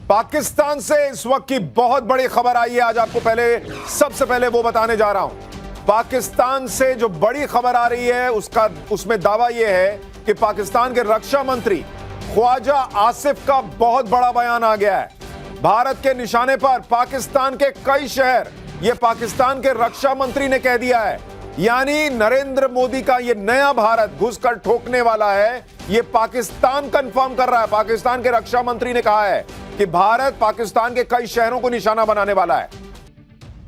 पाकिस्तान से इस वक्त की बहुत बड़ी खबर आई है। आज आपको सबसे पहले वो बताने जा रहा हूं। पाकिस्तान से जो बड़ी खबर आ रही है उसमें दावा यह है कि पाकिस्तान के रक्षा मंत्री ख्वाजा आसिफ का बहुत बड़ा बयान आ गया है। भारत के निशाने पर पाकिस्तान के कई शहर, यह पाकिस्तान के रक्षा मंत्री ने कह दिया है। यानी नरेंद्र मोदी का यह नया भारत घुसकर ठोकने वाला है, यह पाकिस्तान कंफर्म कर रहा है। पाकिस्तान के रक्षा मंत्री ने कहा है कि भारत पाकिस्तान के कई शहरों को निशाना बनाने वाला है।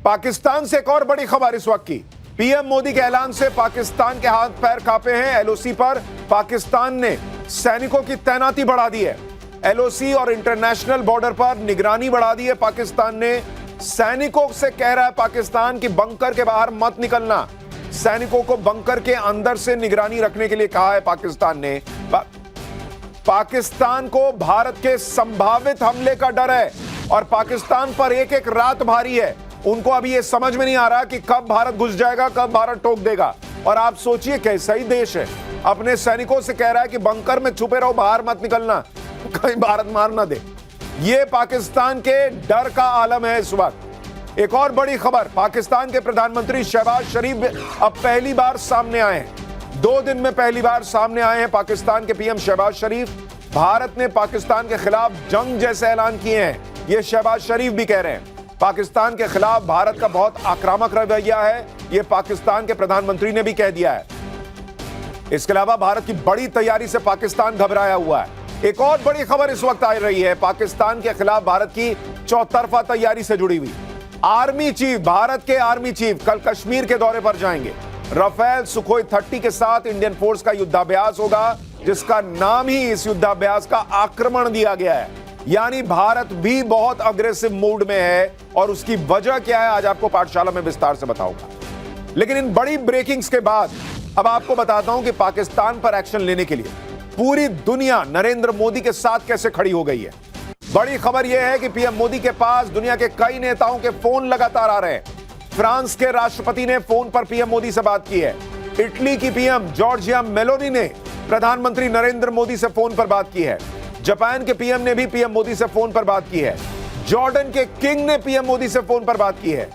पाकिस्तान से एक और बड़ी खबर इस वक्त की, पीएम मोदी के ऐलान से पाकिस्तान के हाथ पैर कांपे हैं। एलओसी पर पाकिस्तान ने सैनिकों की तैनाती बढ़ा दी है। एलओसी और इंटरनेशनल बॉर्डर पर निगरानी बढ़ा दी है। पाकिस्तान ने सैनिकों से कह रहा है पाकिस्तान की बंकर के बाहर मत निकलना। सैनिकों को बंकर के अंदर से निगरानी रखने के लिए कहा है पाकिस्तान ने। पाकिस्तान को भारत के संभावित हमले का डर है और पाकिस्तान पर एक एक रात भारी है। उनको अभी यह समझ में नहीं आ रहा कि कब भारत घुस जाएगा, कब भारत ठोक देगा। और आप सोचिए कैसा ही देश है, अपने सैनिकों से कह रहा है कि बंकर में छुपे रहो, बाहर मत निकलना, कहीं भारत मार ना दे। यह पाकिस्तान के डर का आलम है इस वक्त। एक और बड़ी खबर, पाकिस्तान के प्रधानमंत्री शहबाज शरीफ अब पहली बार सामने आए हैं। 2 दिन में पहली बार सामने आए हैं पाकिस्तान के पीएम शहबाज शरीफ। भारत ने पाकिस्तान के खिलाफ जंग जैसे ऐलान किए हैं, यह शहबाज शरीफ भी कह रहे हैं। पाकिस्तान के खिलाफ भारत का बहुत आक्रामक रवैया है, यह पाकिस्तान के प्रधानमंत्री ने भी कह दिया है। इसके अलावा भारत की बड़ी तैयारी से पाकिस्तान घबराया हुआ है। एक और बड़ी खबर इस वक्त आ रही है, पाकिस्तान के खिलाफ भारत की चौतरफा तैयारी से जुड़ी हुई। आर्मी चीफ, भारत के आर्मी चीफ कल कश्मीर के दौरे पर जाएंगे। राफेल सुखोई 30 के साथ इंडियन फोर्स का युद्धाभ्यास होगा, जिसका नाम ही इस युद्धाभ्यास का आक्रमण दिया गया है। यानी भारत भी बहुत अग्रेसिव मूड में है और उसकी वजह क्या है आज आपको पाठशाला में विस्तार से बताऊंगा। लेकिन इन बड़ी ब्रेकिंग्स के बाद अब आपको बताता हूं कि पाकिस्तान पर एक्शन लेने के लिए पूरी दुनिया नरेंद्र मोदी के साथ कैसे खड़ी हो गई है। बड़ी खबर यह है कि पीएम मोदी के पास दुनिया के कई नेताओं के फोन लगातार आ रहे हैं। फ्रांस के राष्ट्रपति ने फोन पर पीएम मोदी से बात की है। इटली की पीएम जॉर्जिया मेलोनी ने प्रधानमंत्री नरेंद्र मोदी से फोन पर बात की है। जापान के पीएम ने भी पीएम मोदी से फोन पर बात की है। जॉर्डन के किंग ने पीएम मोदी से फोन पर बात की है।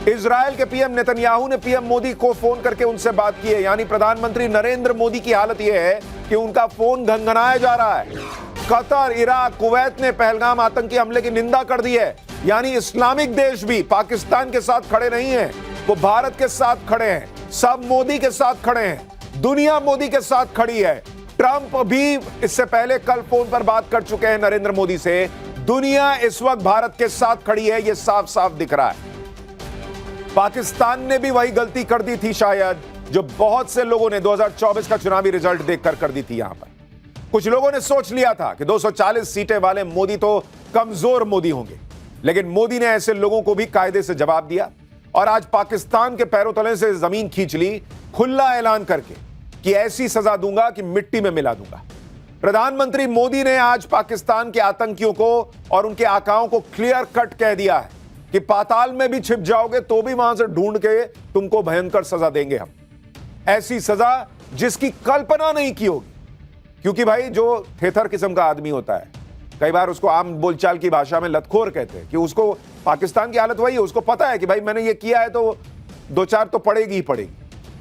इजराइल के पीएम नेतन्याहू ने पीएम मोदी को फोन करके उनसे बात की है। यानी प्रधानमंत्री नरेंद्र मोदी की हालत यह है कि उनका फोन घनघनाया जा रहा है। कतर, इराक, कुवैत ने पहलगाम आतंकी हमले की निंदा कर दी है। यानी इस्लामिक देश भी पाकिस्तान के साथ खड़े नहीं हैं, वो भारत के साथ खड़े हैं। सब मोदी के साथ खड़े हैं, दुनिया मोदी के साथ खड़ी है। ट्रंप भी इससे पहले कल फोन पर बात कर चुके हैं नरेंद्र मोदी से। दुनिया इस वक्त भारत के साथ खड़ी है, यह साफ साफ दिख रहा है। पाकिस्तान ने भी वही गलती कर दी थी शायद जो बहुत से लोगों ने 2024 का चुनावी रिजल्ट देखकर कर दी थी। यहां पर कुछ लोगों ने सोच लिया था कि 240 सीटें वाले मोदी तो कमजोर मोदी होंगे, लेकिन मोदी ने ऐसे लोगों को भी कायदे से जवाब दिया और आज पाकिस्तान के पैरों तले से जमीन खींच ली, खुला ऐलान करके कि ऐसी सजा दूंगा कि मिट्टी में मिला दूंगा। प्रधानमंत्री मोदी ने आज पाकिस्तान के आतंकियों को और उनके आकाओं को क्लियर कट कह दिया है कि पाताल में भी छिप जाओगे तो भी वहां से ढूंढ के तुमको भयंकर सजा देंगे हम। ऐसी सजा जिसकी कल्पना नहीं की होगी, क्योंकि भाई जो थेथर किस्म का आदमी होता है, कई बार उसको आम बोलचाल की भाषा में लतखोर कहते हैं, कि उसको पाकिस्तान की हालत वही है, उसको पता है कि भाई मैंने ये किया है तो 2-4 तो पड़ेगी ही पड़ेगी।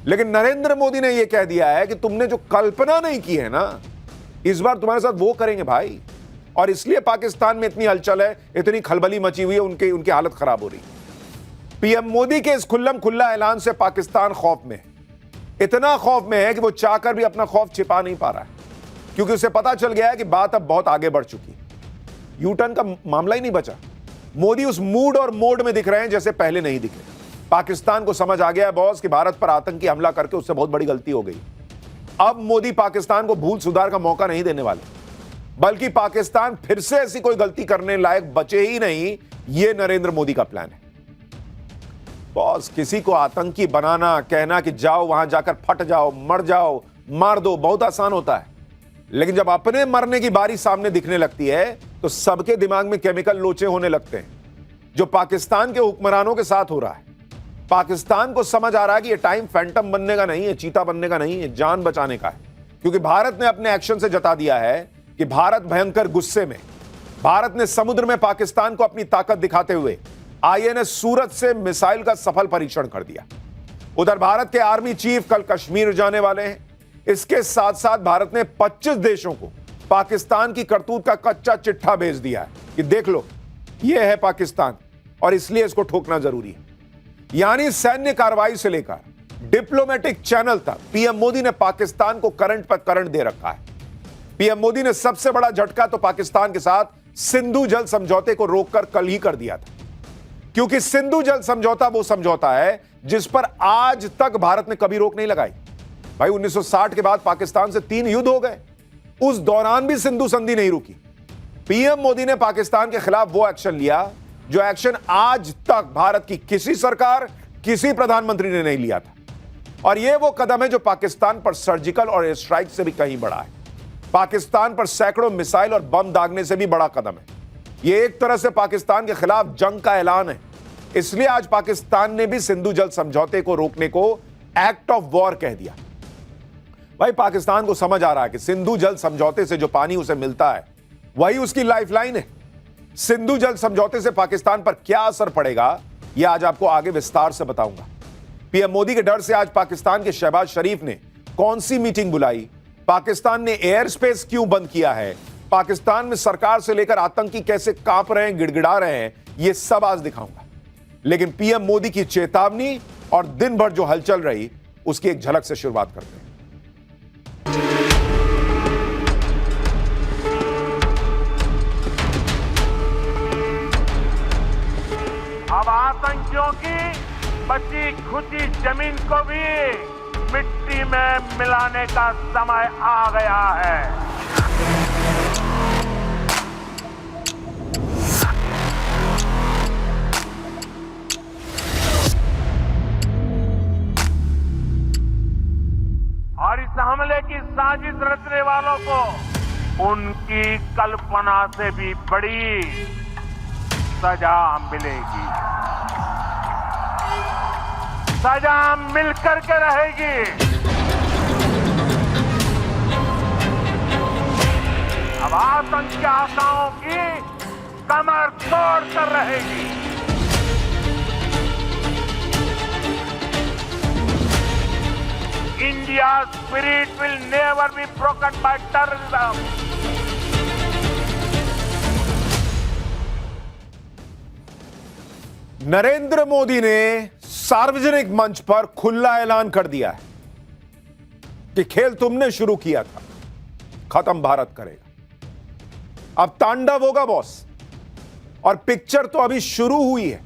लेकिन नरेंद्र मोदी ने ये कह दिया है कि तुमने जो कल्पना नहीं की है ना, इस बार तुम्हारे साथ वो करेंगे भाई। और इसलिए पाकिस्तान में इतनी हलचल है, इतनी खलबली मची हुई है, उनकी हालत खराब हो रही है। पीएम मोदी के इस खुल्लम खुल्ला ऐलान से पाकिस्तान खौफ में है, इतना खौफ में है कि वो चाहकर भी अपना खौफ छिपा नहीं पा रहा है, क्योंकि उसे पता चल गया है कि बात अब बहुत आगे बढ़ चुकी है। यूटर्न का मामला ही नहीं बचा। मोदी उस मूड और मोड में दिख रहे हैं जैसे पहले नहीं दिखे। पाकिस्तान को समझ आ गया है बॉस कि भारत पर आतंकी हमला करके उससे बहुत बड़ी गलती हो गई। अब मोदी पाकिस्तान को भूल सुधार का मौका नहीं देने वाले, बल्कि पाकिस्तान फिर से ऐसी कोई गलती करने लायक बचे ही नहीं, यह नरेंद्र मोदी का प्लान है। बॉस, किसी को आतंकी बनाना, कहना कि जाओ वहां जाकर फट जाओ, मर जाओ, मार दो, बहुत आसान होता है। लेकिन जब अपने मरने की बारी सामने दिखने लगती है तो सबके दिमाग में केमिकल लोचे होने लगते हैं, जो पाकिस्तान के हुक्मरानों के साथ हो रहा है। पाकिस्तान को समझ आ रहा है कि यह टाइम फैंटम बनने का नहीं है, चीता बनने का नहीं है, जान बचाने का है। क्योंकि भारत ने अपने एक्शन से जता दिया है कि भारत भयंकर गुस्से में, भारत ने समुद्र में पाकिस्तान को अपनी ताकत दिखाते हुए आईएनएस सूरत से मिसाइल का सफल परीक्षण कर दिया। उधर भारत के आर्मी चीफ कल कश्मीर जाने वाले हैं। इसके साथ साथ भारत ने 25 देशों को पाकिस्तान की करतूत का कच्चा चिट्ठा भेज दिया है कि देख लो, यह है पाकिस्तान और इसलिए इसको ठोकना जरूरी है। यानी सैन्य कार्रवाई से लेकर डिप्लोमेटिक चैनल तक पीएम मोदी ने पाकिस्तान को करंट पर करंट दे रखा है। पीएम मोदी ने सबसे बड़ा झटका तो पाकिस्तान के साथ सिंधु जल समझौते को रोककर कल ही कर दिया था, क्योंकि सिंधु जल समझौता वो समझौता है जिस पर आज तक भारत ने कभी रोक नहीं लगाई। भाई 1960 के बाद पाकिस्तान से 3 युद्ध हो गए, उस दौरान भी सिंधु संधि नहीं रुकी। पीएम मोदी ने पाकिस्तान के खिलाफ वो एक्शन लिया जो एक्शन आज तक भारत की किसी सरकार, किसी प्रधानमंत्री ने नहीं लिया था। और यह वो कदम है जो पाकिस्तान पर सर्जिकल और एयर स्ट्राइक से भी कहीं बड़ा है। पाकिस्तान पर सैकड़ों मिसाइल और बम दागने से भी बड़ा कदम है। यह एक तरह से पाकिस्तान के खिलाफ जंग का ऐलान है। इसलिए आज पाकिस्तान ने भी सिंधु जल समझौते को रोकने को एक्ट ऑफ वॉर कह दिया। भाई पाकिस्तान को समझ आ रहा है कि सिंधु जल समझौते से जो पानी उसे मिलता है वही उसकी लाइफलाइन है। सिंधु जल समझौते से पाकिस्तान पर क्या असर पड़ेगा यह आज आपको आगे विस्तार से बताऊंगा। पीएम मोदी के डर से आज पाकिस्तान के शहबाज शरीफ ने कौन सी मीटिंग बुलाई, पाकिस्तान ने एयर स्पेस क्यों बंद किया है, पाकिस्तान में सरकार से लेकर आतंकी कैसे कांप रहे हैं, गिड़गिड़ा रहे हैं, यह सब आज दिखाऊंगा। लेकिन पीएम मोदी की चेतावनी और दिन भर जो हलचल रही उसकी एक झलक से शुरुआत करते हैं। अब आतंकियों की बची खुची जमीन को भी मिट्टी में मिलाने का समय आ गया है। और इस हमले की साजिश रचने वालों को उनकी कल्पना से भी बड़ी सजा मिलेगी। सजा मिलकर के रहेगी। अब आतंकी आकाओं की कमर तोड़ कर रहेगी। India's spirit will never be broken by terrorism. Narendra Modi ने सार्वजनिक मंच पर खुला ऐलान कर दिया है कि खेल तुमने शुरू किया था, खत्म भारत करेगा। अब तांडव होगा बॉस, और पिक्चर तो अभी शुरू हुई है।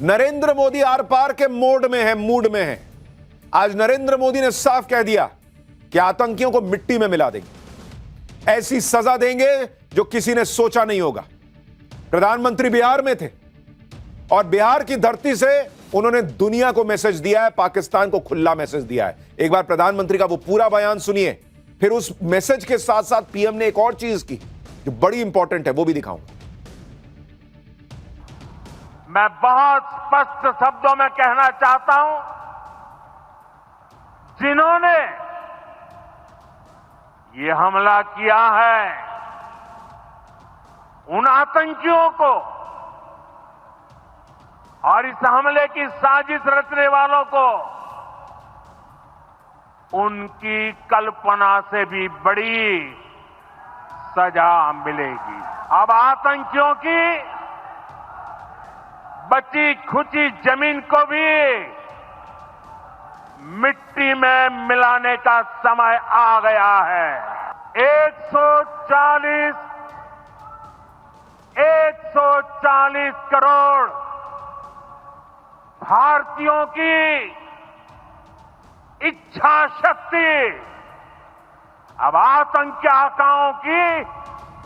नरेंद्र मोदी आर पार के मोड में है, मूड में है। आज नरेंद्र मोदी ने साफ कह दिया कि आतंकियों को मिट्टी में मिला देंगे, ऐसी सजा देंगे जो किसी ने सोचा नहीं होगा। प्रधानमंत्री बिहार में थे और बिहार की धरती से उन्होंने दुनिया को मैसेज दिया है, पाकिस्तान को खुला मैसेज दिया है। एक बार प्रधानमंत्री का वो पूरा बयान सुनिए, फिर उस मैसेज के साथ साथ पीएम ने एक और चीज की जो बड़ी इंपॉर्टेंट है, वो भी दिखाऊंगा। मैं बहुत स्पष्ट शब्दों में कहना चाहता हूं, जिन्होंने ये हमला किया है उन आतंकियों को और इस हमले की साजिश रचने वालों को उनकी कल्पना से भी बड़ी सजा मिलेगी। अब आतंकियों की बची खुची जमीन को भी मिट्टी में मिलाने का समय आ गया है। 140 करोड़ भारतीयों की इच्छा शक्ति अब आतंकी आकाओं की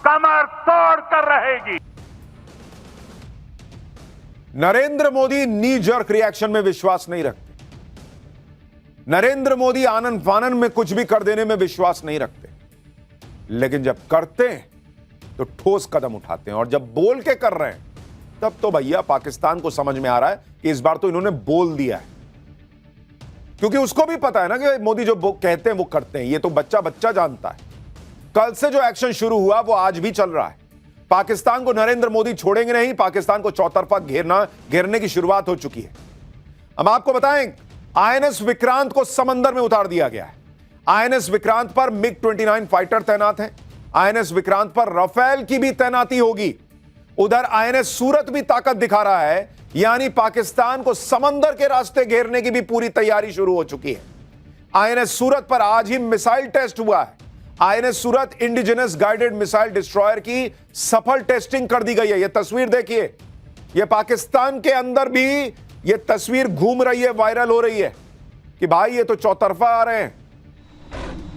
कमर तोड़ कर रहेगी। नरेंद्र मोदी नी जर्क रिएक्शन में विश्वास नहीं रखते। नरेंद्र मोदी आनन फानन में कुछ भी कर देने में विश्वास नहीं रखते, लेकिन जब करते हैं तो ठोस कदम उठाते हैं। और जब बोल के कर रहे हैं तब तो भैया पाकिस्तान को समझ में आ रहा है कि इस बार तो इन्होंने बोल दिया है, क्योंकि उसको भी पता है ना कि मोदी जो कहते हैं वो करते हैं। ये तो बच्चा बच्चा जानता है। कल से जो एक्शन शुरू हुआ वो आज भी चल रहा है। पाकिस्तान को नरेंद्र मोदी छोड़ेंगे नहीं, पाकिस्तान को चौतरफा घेरने की शुरुआत हो चुकी है। हम आपको बताएं, आईएनएस विक्रांत को समंदर में उतार दिया गया है। आईएनएस विक्रांत पर मिग-29 फाइटर तैनात हैं। आईएनएस विक्रांत पर राफेल की भी तैनाती होगी। उधर आईएनएस सूरत भी ताकत दिखा रहा है, यानी पाकिस्तान को समंदर के रास्ते घेरने की भी पूरी तैयारी शुरू हो चुकी है। आईएनएस सूरत पर आज ही मिसाइल टेस्ट हुआ है। आईएनएस सूरत इंडिजिनस गाइडेड मिसाइल डिस्ट्रॉयर की सफल टेस्टिंग कर दी गई है। यह तस्वीर देखिए, यह पाकिस्तान के अंदर भी यह तस्वीर घूम रही है, वायरल हो रही है कि भाई ये तो चौतरफा आ रहे हैं।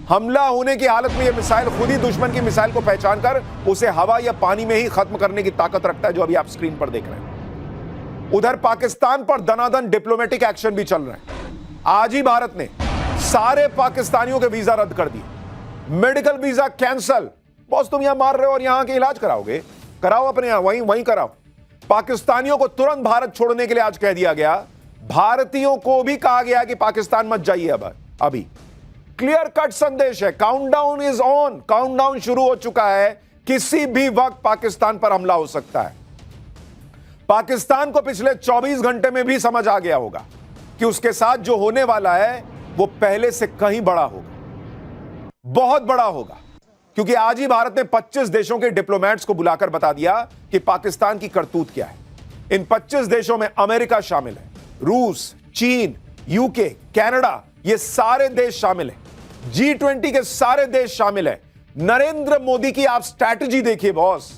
हमला होने की हालत में यह मिसाइल खुद ही दुश्मन की मिसाइल को पहचान कर उसे हवा या पानी में ही खत्म करने की ताकत रखता है, जो अभी आप स्क्रीन पर देख रहे हैं। उधर पाकिस्तान पर दनादन डिप्लोमेटिक एक्शन भी चल रहे हैं। आज ही भारत ने सारे पाकिस्तानियों के वीजा रद्द कर दिए, मेडिकल वीजा कैंसल। बॉस तुम यहां मार रहे हो और यहां के इलाज कराओगे, कराओ अपने यहां, वहीं कराओ। पाकिस्तानियों को तुरंत भारत छोड़ने के लिए आज कह दिया गया। भारतीयों को भी कहा गया कि पाकिस्तान मत जाइए। अभी क्लियर कट संदेश है, काउंटडाउन इज ऑन, काउंटडाउन शुरू हो चुका है। किसी भी वक्त पाकिस्तान पर हमला हो सकता है। पाकिस्तान को पिछले 24 घंटे में भी समझ आ गया होगा कि उसके साथ जो होने वाला है वो पहले से कहीं बड़ा होगा, बहुत बड़ा होगा। क्योंकि आज ही भारत ने 25 देशों के डिप्लोमेट्स को बुलाकर बता दिया कि पाकिस्तान की करतूत क्या है। इन 25 देशों में अमेरिका शामिल है, रूस, चीन, यूके, कनाडा, ये सारे देश शामिल हैं। G20 के सारे देश शामिल हैं। नरेंद्र मोदी की आप स्ट्रैटेजी देखिए बॉस।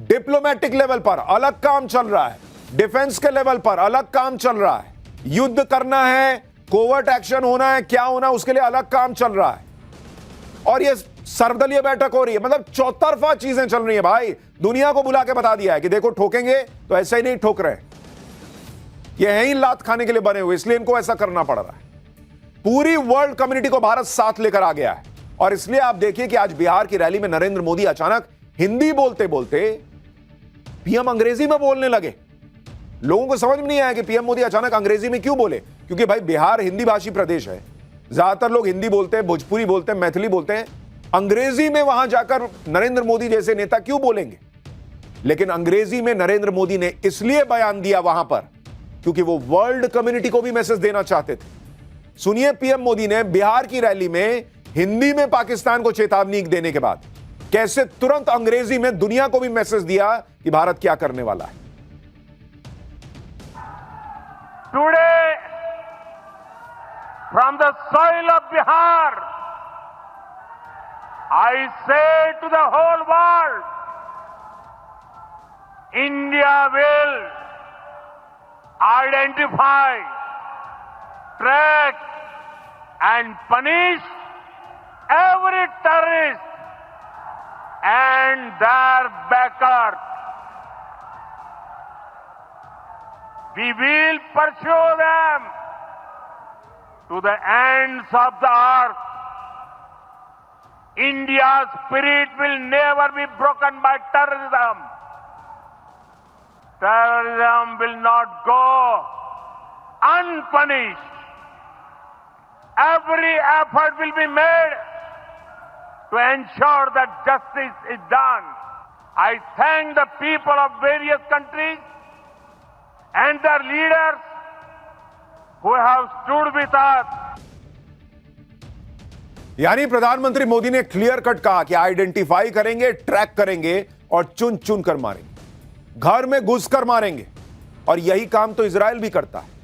डिप्लोमेटिक लेवल पर अलग काम चल रहा है, डिफेंस के लेवल पर अलग काम चल रहा है। युद्ध करना है, कोवर्ट एक्शन होना है, क्या होना उसके लिए अलग काम चल रहा है। और ये सर्वदलीय बैठक हो रही है, मतलब चौतरफा चीजें चल रही है भाई। दुनिया को बुला के बता दिया है कि देखो ठोकेंगे तो ऐसे ही नहीं ठोक रहे, ये है ही लात खाने के लिए बने हुए, इसलिए इनको ऐसा करना पड़ रहा है। पूरी वर्ल्ड कम्युनिटी को भारत साथ लेकर आ गया है। और इसलिए आप देखिए कि आज बिहार की रैली में नरेंद्र मोदी अचानक हिंदी बोलते बोलते पीएम अंग्रेजी में बोलने लगे। लोगों को समझ में नहीं आया कि पीएम मोदी अचानक अंग्रेजी में क्यों बोले, क्योंकि भाई बिहार हिंदी भाषी प्रदेश है। ज्यादातर लोग हिंदी बोलते हैं, भोजपुरी बोलते हैं, मैथिली बोलते हैं। अंग्रेजी में वहां जाकर नरेंद्र मोदी जैसे नेता क्यों बोलेंगे? लेकिन अंग्रेजी में नरेंद्र मोदी ने इसलिए बयान दिया वहां पर क्योंकि वो वर्ल्ड कम्युनिटी को भी मैसेज देना चाहते थे। सुनिए, पीएम मोदी ने बिहार की रैली में हिंदी में पाकिस्तान को चेतावनी देने के बाद कैसे तुरंत अंग्रेजी में दुनिया को भी मैसेज दिया कि भारत क्या करने वाला है। Today from the soil of Bihar I say to the whole world, India will identify, track and punish every terrorist and their backers. We will pursue them to the ends of the earth. India's spirit will never be broken by terrorism. Terrorism will not go unpunished. Every effort will be made to ensure that justice is done. I thank the people of various countries and their leaders who have stood with us. यानी प्रधानमंत्री मोदी ने clear cut कहा कि identify करेंगे, track करेंगे और चुन चुन कर मारेंगे, घर में घुसकर मारेंगे। और यही काम तो इजराइल भी करता है।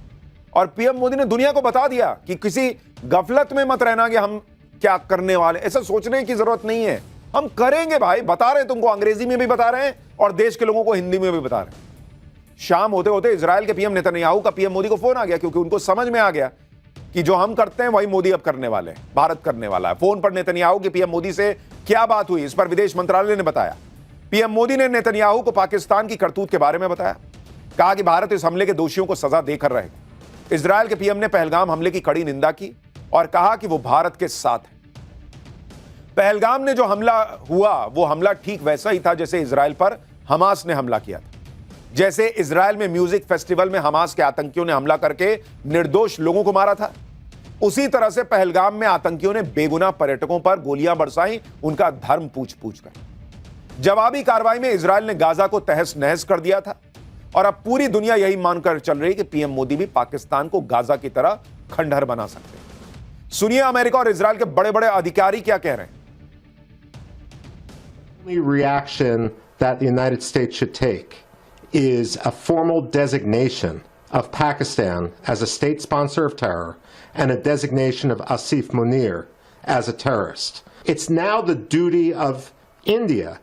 और पीएम मोदी ने दुनिया को बता दिया कि किसी गफलत में मत रहना कि हम क्या करने वाले, ऐसा सोचने की जरूरत नहीं है, हम करेंगे भाई। बता रहे हैं तुमको, अंग्रेजी में भी बता रहे हैं और देश के लोगों को हिंदी में भी बता रहे हैं। शाम होते होते इजराइल के पीएम नेतन्याहू का पीएम मोदी को फोन आ गया, क्योंकि उनको समझ में आ गया कि जो हम करते हैं वही मोदी अब करने वाले हैं, भारत करने वाला है। फोन पर नेतन्याहू की पीएम मोदी से क्या बात हुई, इस पर विदेश मंत्रालय ने बताया। पीएम मोदी ने नेतन्याहू को पाकिस्तान की करतूत के बारे में बताया, कहा कि भारत इस हमले के दोषियों को सजा देकर रहेगा। इजराइल के पीएम ने पहलगाम हमले की कड़ी निंदा की और कहा कि वो भारत के साथ है। पहलगाम ने जो हमला हुआ वो हमला ठीक वैसा ही था जैसे इजराइल पर हमास ने हमला किया था। जैसे इजराइल में म्यूजिक फेस्टिवल में हमास के आतंकियों ने हमला करके निर्दोष लोगों को मारा था, उसी तरह से पहलगाम में आतंकियों ने बेगुनाह पर्यटकों पर गोलियां बरसाई, उनका धर्म पूछ पूछ कर। जवाबी कार्रवाई में इजराइल ने गाजा को तहस नहस कर दिया था और अब पूरी दुनिया यही मानकर चल रही है कि पीएम मोदी भी पाकिस्तान को गाजा की तरह खंडहर बना सकते हैं। सुनिए अमेरिका और इजराइल के बड़े बड़े अधिकारी क्या कह रहे हैं। The only reaction that the United States should take is a formal designation of Pakistan as a state sponsor of terror and a designation of Asif Munir as a terrorist. It's now the duty of India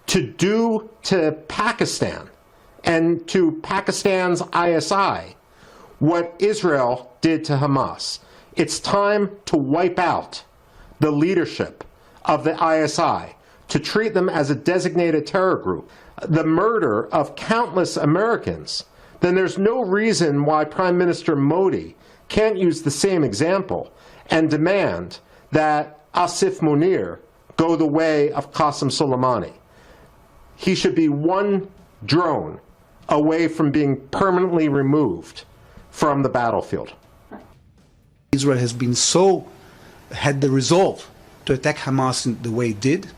to do to Pakistan and to Pakistan's ISI what Israel did to Hamas. It's time to wipe out the leadership of the ISI, to treat them as a designated terror group. The murder of countless Americans, then there's no reason why Prime Minister Modi can't use the same example and demand that Asif Munir go the way of Qasem Soleimani. He should be one drone away from being permanently removed from the battlefield. Israel has been had the resolve to attack Hamas in the way it did.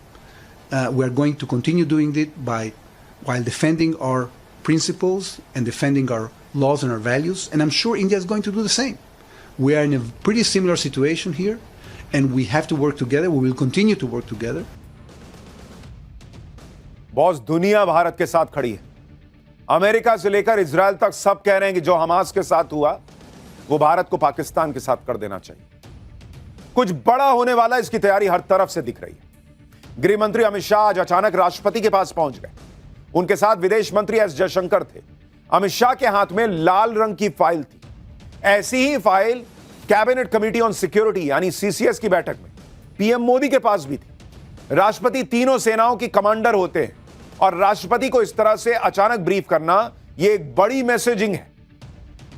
We are going to continue doing it while defending our principles and defending our laws and our values. And I'm sure India is going to do the same. We are in a pretty similar situation here, and we have to work together. We will continue to work together. Boss, दुनिया भारत के साथ खड़ी है। America से लेकर Israel तक सब कह रहे हैं कि जो हमास के साथ हुआ वो भारत को पाकिस्तान के साथ कर देना चाहिए। कुछ बड़ा होने वाला, इसकी तैयारी हर तरफ से दिख रही है। गृह मंत्री अमित शाह आज अचानक राष्ट्रपति के पास पहुंच गए। उनके साथ विदेश मंत्री एस जयशंकर थे। अमित शाह के हाथ में लाल रंग की फाइल थी। ऐसी ही file cabinet committee on security यानी सीसीएस की बैठक में पीएम मोदी के पास भी थी। राष्ट्रपति तीनों सेनाओं की कमांडर होते हैं और राष्ट्रपति को इस तरह से अचानक ब्रीफ करना यह एक बड़ी मैसेजिंग है।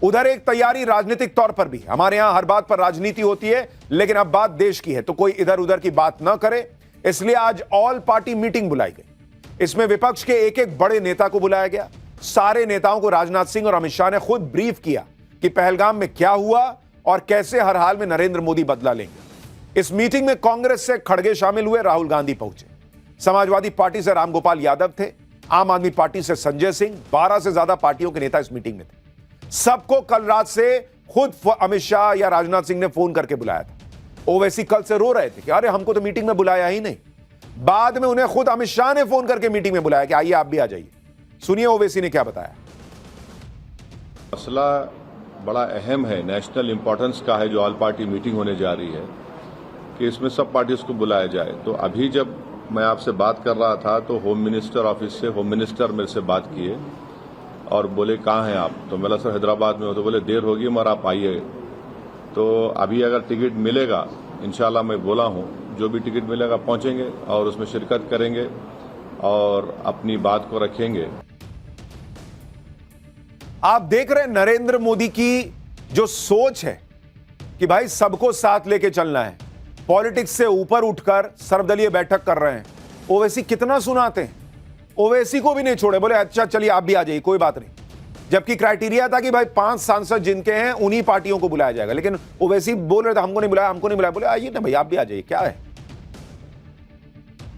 उधर एक तैयारी राजनीतिक तौर पर भी, हमारे यहां हर बात पर राजनीति होती है, लेकिन अब बात देश की है तो कोई इधर उधर की बात ना करे, इसलिए आज ऑल पार्टी मीटिंग बुलाई गई। इसमें विपक्ष के एक एक बड़े नेता को बुलाया गया। सारे नेताओं को राजनाथ सिंह और अमित शाह ने खुद ब्रीफ किया कि पहलगाम में क्या हुआ और कैसे हर हाल में नरेंद्र मोदी बदला लेंगे। इस मीटिंग में कांग्रेस से खड़गे शामिल हुए, राहुल गांधी पहुंचे। समाजवादी पार्टी से रामगोपाल यादव थे। आम आदमी पार्टी से संजय सिंह, 12 से ज्यादा पार्टियों के नेता इस मीटिंग में थे। सबको कल रात से खुद अमित शाह या राजनाथ सिंह ने फोन करके बुलाया था। ओवैसी कल से रो रहे थे कि अरे हमको तो मीटिंग में बुलाया ही नहीं। बाद में उन्हें खुद अमित शाह ने फोन करके मीटिंग में बुलाया कि आइए आप भी आ जाइए। सुनिए ओवैसी ने क्या बताया। मसला बड़ा अहम है, नेशनल इंपॉर्टेंस का है, जो ऑल पार्टी मीटिंग होने जा रही है कि इसमें सब पार्टीज को बुलाया जाए। तो अभी जब मैं आपसे बात कर रहा था तो होम मिनिस्टर ऑफिस से होम मिनिस्टर मेरे से बात किए और बोले कहाँ हैं आप? तो मैं सर हैदराबाद में हो। तो बोले देर होगी मगर आप आइए। तो अभी अगर टिकट मिलेगा इंशाल्लाह, मैं बोला हूँ जो भी टिकट मिलेगा पहुंचेंगे और उसमें शिरकत करेंगे और अपनी बात को रखेंगे। आप देख रहे हैं नरेंद्र मोदी की जो सोच है कि भाई सबको साथ लेके चलना है, पॉलिटिक्स से ऊपर उठकर सर्वदलीय बैठक कर रहे हैं। ओवैसी कितना सुनाते हैं, ओवैसी को भी नहीं छोड़े, बोले अच्छा चलिए आप भी आ जाइए, कोई बात नहीं। जबकि क्राइटेरिया था कि भाई 5 सांसद जिनके हैं उन्हीं पार्टियों को बुलाया जाएगा, लेकिन ओवैसी बोल रहे थे हमको नहीं बुलाया, हमको नहीं बुलाया। बोले आइए ना भाई, आप भी आ जाइए, क्या है।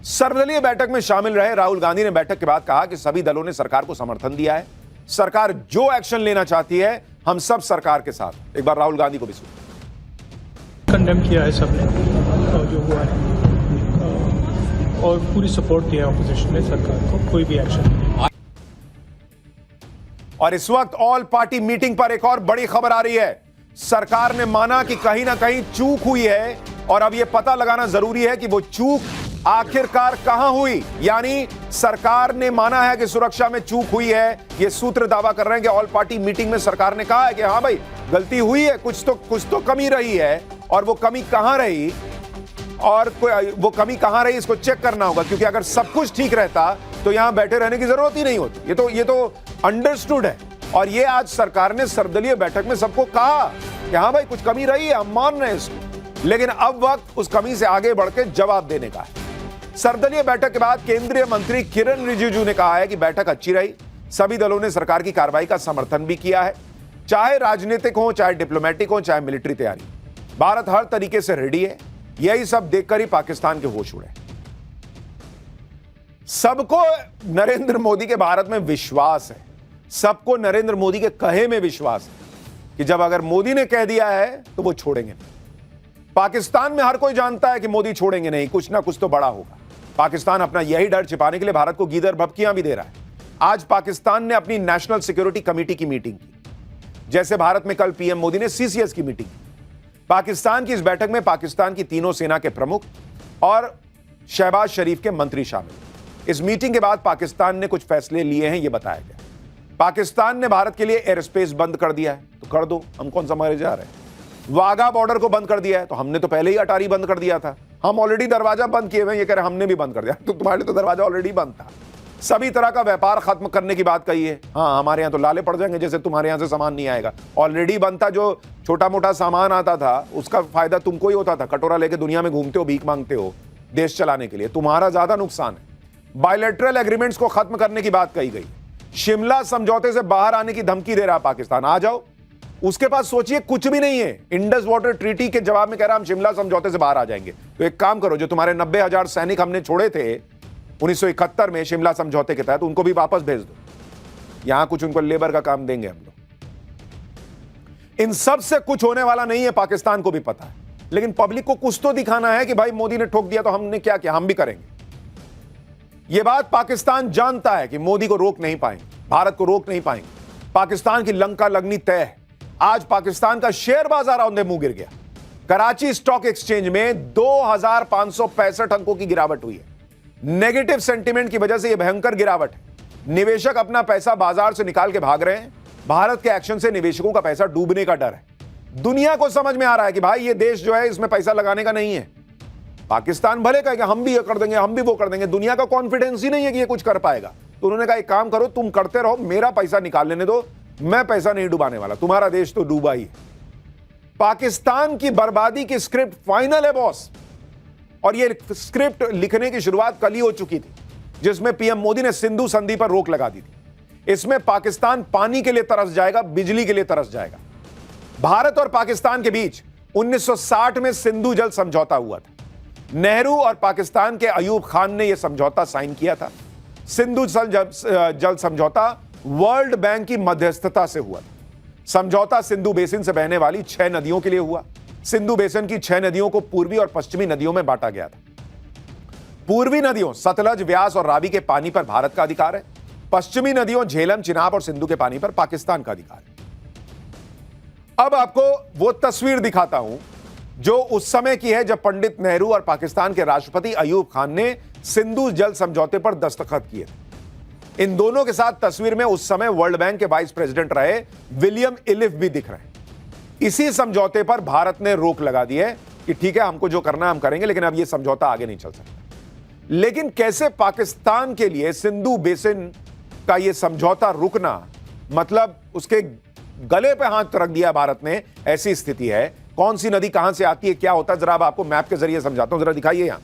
सर्वदलीय बैठक में शामिल रहे राहुल गांधी ने बैठक के बाद कहा कि सभी दलों ने सरकार को समर्थन दिया है, सरकार जो एक्शन लेना चाहती है हम सब सरकार के साथ। एक बार राहुल गांधी को भी सुनिए। कंडेम किया है सबने जो हुआ है और पूरी सपोर्ट किया ऑपोजिशन ने सरकार को, कोई भी एक्शन नहीं। और इस वक्त ऑल पार्टी मीटिंग पर एक और बड़ी खबर आ रही है। सरकार ने माना कि कहीं ना कहीं चूक हुई है और अब यह पता लगाना जरूरी है कि वो चूक आखिरकार कहां हुई। यानी सरकार ने माना है कि सुरक्षा में चूक हुई है। यह सूत्र दावा कर रहे हैं कि ऑल पार्टी मीटिंग में सरकार ने कहा है कि हां भाई गलती हुई है, कुछ तो कमी रही है और वो कमी कहां रही और वो कमी कहां रही इसको चेक करना होगा, क्योंकि अगर सब कुछ ठीक रहता तो यहां बैठे रहने की जरूरत ही नहीं होती। ये तो अंडरस्टूड है। और ये आज सरकार ने सर्वदलीय बैठक में सबको कहा कि हां भाई कुछ कमी रही है, हम मान रहे हैं इसको, लेकिन अब वक्त उस कमी से आगे बढ़ के जवाब देने का है। सर्वदलीय बैठक के बाद केंद्रीय मंत्री किरण रिजिजू ने कहा है कि बैठक अच्छी रही, सभी दलों ने सरकार की कार्रवाई का समर्थन भी किया है, चाहे राजनीतिक हो, चाहे डिप्लोमेटिक हो, चाहे मिलिट्री तैयारी। भारत हर तरीके से रेडी है। यही सब देखकर ही पाकिस्तान के होश उड़े। सबको नरेंद्र मोदी के भारत में विश्वास है, सबको नरेंद्र मोदी के कहे में विश्वास है कि जब अगर मोदी ने कह दिया है तो वो छोड़ेंगे नहीं। पाकिस्तान में हर कोई जानता है कि मोदी छोड़ेंगे नहीं, कुछ ना कुछ तो बड़ा होगा। पाकिस्तान अपना यही डर छिपाने के लिए भारत को गीदड़ भभकियां भी दे रहा है। आज पाकिस्तान ने अपनी नेशनल सिक्योरिटी कमेटी की मीटिंग की, जैसे भारत में कल पीएम मोदी ने सीसीएस की मीटिंग की। पाकिस्तान की इस बैठक में पाकिस्तान की तीनों सेना के प्रमुख और शहबाज शरीफ के मंत्री शामिल। इस मीटिंग के बाद पाकिस्तान ने कुछ फैसले लिए हैं, यह बताया गया। पाकिस्तान ने भारत के लिए एयर स्पेस बंद कर दिया है, तो कर दो, हम कौन सा मारे जा रहे हैं। वाघा बॉर्डर को बंद कर दिया है, तो हमने तो पहले ही अटारी बंद कर दिया था, हम ऑलरेडी दरवाजा बंद किए हुए, ये कह रहे हमने भी बंद कर दिया, तो तुम्हारे लिए तो दरवाजा ऑलरेडी बंद था। सभी तरह का व्यापार खत्म करने की बात कही है। हाँ, हमारे यहां तो लाले पड़ जाएंगे जैसे तुम्हारे यहां से सामान नहीं आएगा। ऑलरेडी बंद था, जो छोटा मोटा सामान आता था उसका फायदा तुमको ही होता था। कटोरा लेके दुनिया में घूमते हो, भीख मांगते हो देश चलाने के लिए, तुम्हारा ज्यादा नुकसान है। बायलैटरल एग्रीमेंट्स को खत्म करने की बात कही गई। शिमला समझौते से बाहर आने की धमकी दे रहा पाकिस्तान, आ जाओ। उसके पास सोचिए कुछ भी नहीं है। इंडस वाटर ट्रीटी के जवाब में कह रहा हम शिमला समझौते से बाहर आ जाएंगे। तो एक काम करो, जो तुम्हारे 90,000 सैनिक हमने छोड़े थे 1971 में शिमला समझौते के तहत, उनको भी वापस भेज दो। यहां कुछ उनको लेबर का काम देंगे हम लोग। इन सब से कुछ होने वाला नहीं है, पाकिस्तान को भी पता है, लेकिन पब्लिक को कुछ तो दिखाना है कि भाई मोदी ने ठोक दिया तो हमने क्या किया, हम भी करेंगे। यह बात पाकिस्तान जानता है कि मोदी को रोक नहीं पाएंगे, भारत को रोक नहीं पाएंगे। पाकिस्तान की लंका लगनी तय है। आज पाकिस्तान का शेयर बाजार औंधे मुंह गिर गया। कराची स्टॉक एक्सचेंज में 2565 अंकों की गिरावट हुई है। नेगेटिव सेंटीमेंट की वजह से यह भयंकर गिरावट है। निवेशक अपना पैसा बाजार से निकाल के भाग रहे हैं। भारत के एक्शन से निवेशकों का पैसा डूबने का डर है। दुनिया को समझ में आ रहा है कि भाई ये देश जो है इसमें पैसा लगाने का नहीं है। पाकिस्तान भले कहेगा हम भी ये कर देंगे, हम भी वो कर देंगे, दुनिया का कॉन्फिडेंस ही नहीं है कि ये कुछ कर पाएगा। तो उन्होंने कहा एक काम करो, तुम करते रहो, मेरा पैसा निकाल लेने दो, मैं पैसा नहीं डुबाने वाला, तुम्हारा देश तो डूबा ही है। पाकिस्तान की बर्बादी की स्क्रिप्ट फाइनल है बॉस, और यह स्क्रिप्ट लिखने की शुरुआत कल ही हो चुकी थी, जिसमें पीएम मोदी ने सिंधु संधि पर रोक लगा दी थी। इसमें पाकिस्तान पानी के लिए तरस जाएगा, बिजली के लिए तरस जाएगा। भारत और पाकिस्तान के बीच 1960 में सिंधु जल समझौता हुआ था। नेहरू और पाकिस्तान के अयूब खान ने यह समझौता साइन किया था। सिंधु जल समझौता वर्ल्ड बैंक की मध्यस्थता से हुआ था। समझौता सिंधु बेसिन से बहने वाली 6 नदियों के लिए हुआ। सिंधु बेसिन की 6 नदियों को पूर्वी और पश्चिमी नदियों में बांटा गया था। पूर्वी नदियों सतलज, व्यास और रावी के पानी पर भारत का अधिकार है। पश्चिमी नदियों झेलम, चिनाब और सिंधु के पानी पर पाकिस्तान का अधिकार है। अब आपको वो तस्वीर दिखाता हूं जो उस समय की है जब पंडित नेहरू और पाकिस्तान के राष्ट्रपति अयूब खान ने सिंधु जल समझौते पर दस्तखत किए थे। इन दोनों के साथ तस्वीर में उस समय वर्ल्ड बैंक के वाइस प्रेसिडेंट रहे विलियम इलिफ भी दिख रहे हैं। इसी समझौते पर भारत ने रोक लगा दी है कि ठीक है, हमको जो करना है हम करेंगे, लेकिन अब यह समझौता आगे नहीं चल सकता। लेकिन कैसे पाकिस्तान के लिए सिंधु बेसिन का यह समझौता रुकना, मतलब उसके गले पे हाथ रख दिया भारत ने, ऐसी स्थिति है। कौन सी नदी कहां से आती है, क्या होता है, जरा अब आपको मैप के जरिए समझाता हूं, जरा दिखाइए यहां,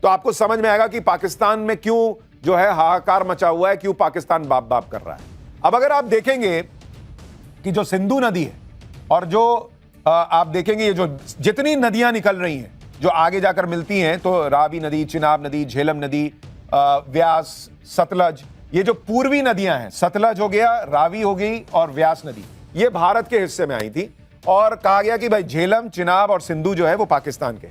तो आपको समझ में आएगा कि पाकिस्तान में क्यों जो है हाहाकार मचा हुआ है, क्यों पाकिस्तान बाप बाप कर रहा है। अब अगर आप देखेंगे कि जो सिंधु नदी है और जो आप देखेंगे ये जो जितनी नदियां निकल रही हैं जो आगे जाकर मिलती हैं, तो रावी नदी, चिनाब नदी, झेलम नदी, व्यास, सतलज, ये जो पूर्वी नदियां हैं, सतलज हो गया, रावी हो गई और व्यास नदी, ये भारत के हिस्से में आई थी और कहा गया कि भाई झेलम, चिनाब और सिंधु जो है वो पाकिस्तान के।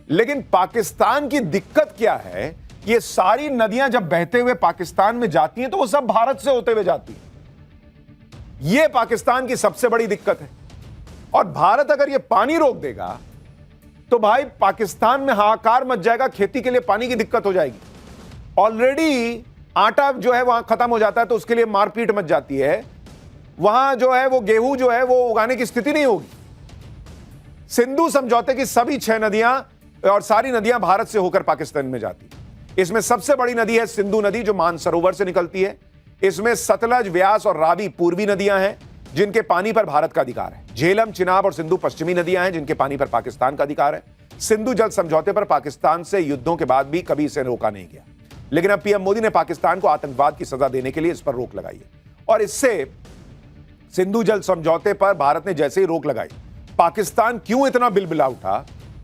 लेकिन पाकिस्तान की दिक्कत क्या है, ये सारी नदियां जब बहते हुए पाकिस्तान में जाती हैं तो वो सब भारत से होते हुए जाती हैं। ये पाकिस्तान की सबसे बड़ी दिक्कत है। और भारत अगर ये पानी रोक देगा तो भाई पाकिस्तान में हाहाकार मच जाएगा, खेती के लिए पानी की दिक्कत हो जाएगी। ऑलरेडी आटा जो है वहां खत्म हो जाता है तो उसके लिए मारपीट मच जाती है। वहां जो है वो गेहूं जो है वो उगाने की स्थिति नहीं होगी। सिंधु समझौते की सभी 6 नदियां और सारी नदियां भारत से होकर पाकिस्तान में जाती है। इसमें सबसे बड़ी नदी है सिंधु नदी जो मानसरोवर से निकलती है। इसमें सतलज, व्यास और रावी पूर्वी नदियां हैं जिनके पानी पर भारत का अधिकार है। झेलम, चिनाब और सिंधु पश्चिमी नदियां हैं जिनके पानी पर पाकिस्तान का अधिकार है। सिंधु जल समझौते पर पाकिस्तान से युद्धों के बाद भी कभी इसे रोका नहीं गया, लेकिन अब पीएम मोदी ने पाकिस्तान को आतंकवाद की सजा देने के लिए इस पर रोक लगाई है। और इससे सिंधु जल समझौते पर भारत ने जैसे ही रोक लगाई, पाकिस्तान क्यों इतना बिलबिला उठा,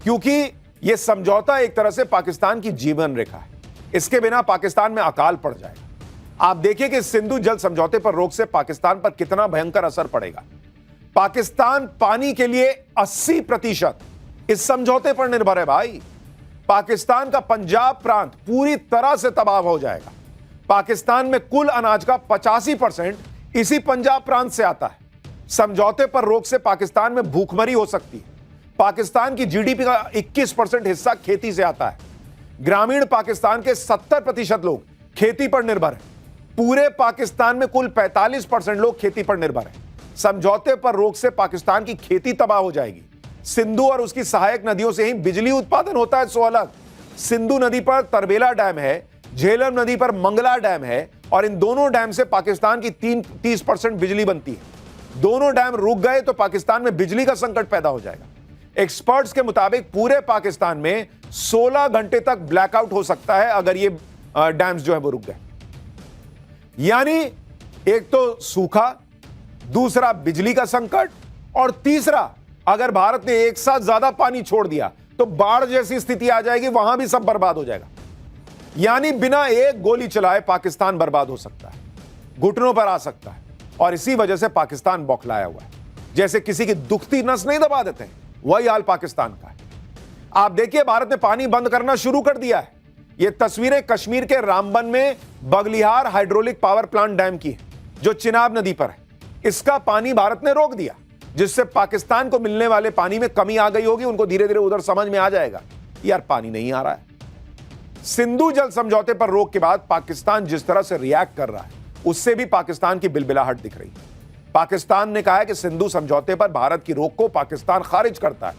क्योंकि यह समझौता एक तरह से पाकिस्तान की जीवन रेखा है। इसके बिना पाकिस्तान में अकाल पड़ जाएगा। आप देखिए कि सिंधु जल समझौते पर रोक से पाकिस्तान पर कितना भयंकर असर पड़ेगा। पाकिस्तान पानी के लिए 80% इस समझौते पर निर्भर है भाई। पाकिस्तान का पंजाब प्रांत पूरी तरह से तबाह हो जाएगा। पाकिस्तान में कुल अनाज का 85% इसी पंजाब प्रांत से आता है। समझौते पर रोक से पाकिस्तान में भूखमरी हो सकती है। पाकिस्तान की जीडीपी का 21% हिस्सा खेती से आता है। ग्रामीण पाकिस्तान के 70% लोग खेती पर निर्भर हैं। पूरे पाकिस्तान में कुल 45% लोग खेती पर निर्भर हैं। समझौते पर रोक से पाकिस्तान की खेती तबाह हो जाएगी। सिंधु और उसकी सहायक नदियों से ही बिजली उत्पादन होता है, सो अलग। सिंधु नदी पर तरबेला डैम है, झेलम नदी पर मंगला डैम है और इन दोनों डैम से पाकिस्तान की 30% बिजली बनती है। दोनों डैम रुक गए तो पाकिस्तान में बिजली का संकट पैदा हो जाएगा। एक्सपर्ट्स के मुताबिक पूरे पाकिस्तान में 16 घंटे तक ब्लैकआउट हो सकता है अगर ये डैम्स जो है वो रुक गए। यानी एक तो सूखा, दूसरा बिजली का संकट और तीसरा अगर भारत ने एक साथ ज्यादा पानी छोड़ दिया तो बाढ़ जैसी स्थिति आ जाएगी, वहां भी सब बर्बाद हो जाएगा। यानी बिना एक गोली चलाए पाकिस्तान बर्बाद हो सकता है, घुटनों पर आ सकता है। और इसी वजह से पाकिस्तान बौखलाया हुआ है। जैसे किसी की दुखती नस नहीं दबा देते हैं, वही हाल पाकिस्तान का है। आप देखिए भारत ने पानी बंद करना शुरू कर दिया है। ये तस्वीरें कश्मीर के रामबन में Baglihar hydraulic power plant dam की है, जो चिनाब नदी पर है। इसका पानी भारत ने रोक दिया, जिससे पाकिस्तान को मिलने वाले पानी में कमी आ गई होगी। उनको धीरे धीरे उधर समझ में आ जाएगा यार पानी नहीं आ रहा है। सिंधु जल समझौते पर रोक के बाद पाकिस्तान जिस तरह से रिएक्ट कर रहा है, उससे भी पाकिस्तान की बिलबिलाहट दिख रही है। पाकिस्तान ने कहा है कि सिंधु समझौते पर भारत की रोक को पाकिस्तान खारिज करता है।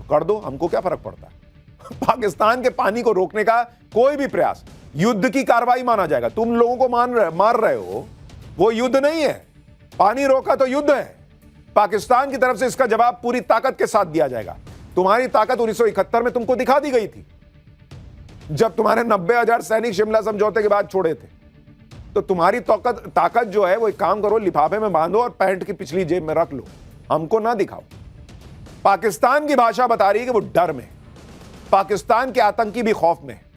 कर दो, हमको क्या फर्क पड़ता है। पाकिस्तान के पानी को रोकने का कोई भी प्रयास युद्ध की कार्रवाई माना जाएगा। तुम लोगों को मार रहे हो, वो युद्ध नहीं है। पानी रोका तो युद्ध है। पाकिस्तान की तरफ से इसका जवाब पूरी ताकत के साथ दिया जाएगा। तुम्हारी ताकत 1971 में तुमको दिखा दी गई थी, जब तुम्हारे 90,000 सैनिक शिमला समझौते के बाद छोड़े थे। तो तुम्हारी ताकत जो है वो एक काम करो, लिफाफे में बांधो और पैंट की पिछली जेब में रख लो, हमको ना दिखाओ। पाकिस्तान की भाषा बता रही है कि वो डर में, पाकिस्तान के आतंकी भी खौफ में।